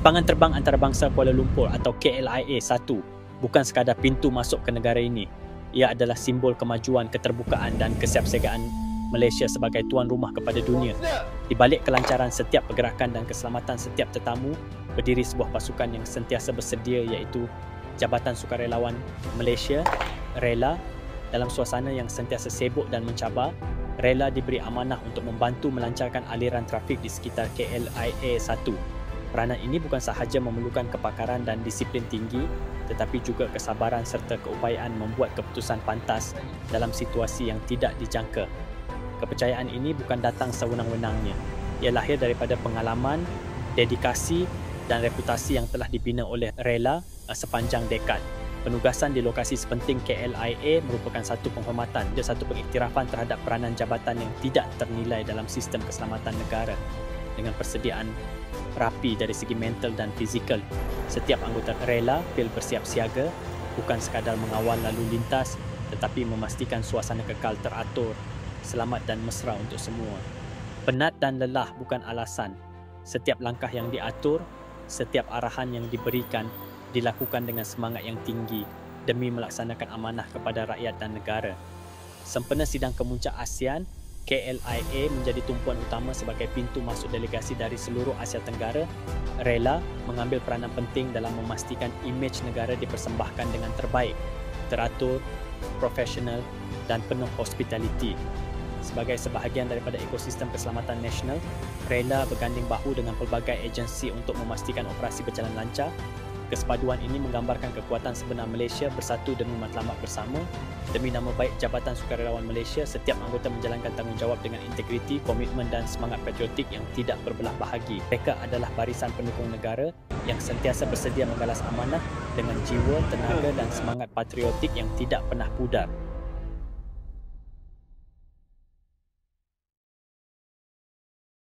Lapangan terbang antarabangsa Kuala Lumpur atau KLIA-1 bukan sekadar pintu masuk ke negara ini. Ia adalah simbol kemajuan, keterbukaan dan kesiapsiagaan Malaysia sebagai tuan rumah kepada dunia. Di balik kelancaran setiap pergerakan dan keselamatan setiap tetamu, berdiri sebuah pasukan yang sentiasa bersedia iaitu Jabatan Sukarelawan Malaysia, RELA. Dalam suasana yang sentiasa sibuk dan mencabar, RELA diberi amanah untuk membantu melancarkan aliran trafik di sekitar KLIA-1. Peranan ini bukan sahaja memerlukan kepakaran dan disiplin tinggi, tetapi juga kesabaran serta keupayaan membuat keputusan pantas dalam situasi yang tidak dijangka. Kepercayaan ini bukan datang sewenang-wenangnya. Ia lahir daripada pengalaman, dedikasi dan reputasi yang telah dibina oleh RELA sepanjang dekad. Penugasan di lokasi sepenting KLIA merupakan satu penghormatan dan satu pengiktirafan terhadap peranan jabatan yang tidak ternilai dalam sistem keselamatan negara. Dengan persediaan rapi dari segi mental dan fizikal, setiap anggota RELA bersiap siaga, bukan sekadar mengawal lalu lintas tetapi memastikan suasana kekal teratur, selamat dan mesra untuk semua. Penat dan lelah bukan alasan. Setiap langkah yang diatur, setiap arahan yang diberikan dilakukan dengan semangat yang tinggi demi melaksanakan amanah kepada rakyat dan negara. Sempena sidang kemuncak ASEAN, KLIA menjadi tumpuan utama sebagai pintu masuk delegasi dari seluruh Asia Tenggara. RELA mengambil peranan penting dalam memastikan imej negara dipersembahkan dengan terbaik, teratur, profesional dan penuh hospitality. Sebagai sebahagian daripada ekosistem keselamatan nasional, RELA berganding bahu dengan pelbagai agensi untuk memastikan operasi berjalan lancar. Kesepaduan ini menggambarkan kekuatan sebenar Malaysia bersatu demi matlamat bersama. Demi nama baik Jabatan Sukarelawan Malaysia, setiap anggota menjalankan tanggungjawab dengan integriti, komitmen dan semangat patriotik yang tidak berbelah bahagi. Mereka adalah barisan pendukung negara yang sentiasa bersedia membalas amanah dengan jiwa, tenaga dan semangat patriotik yang tidak pernah pudar.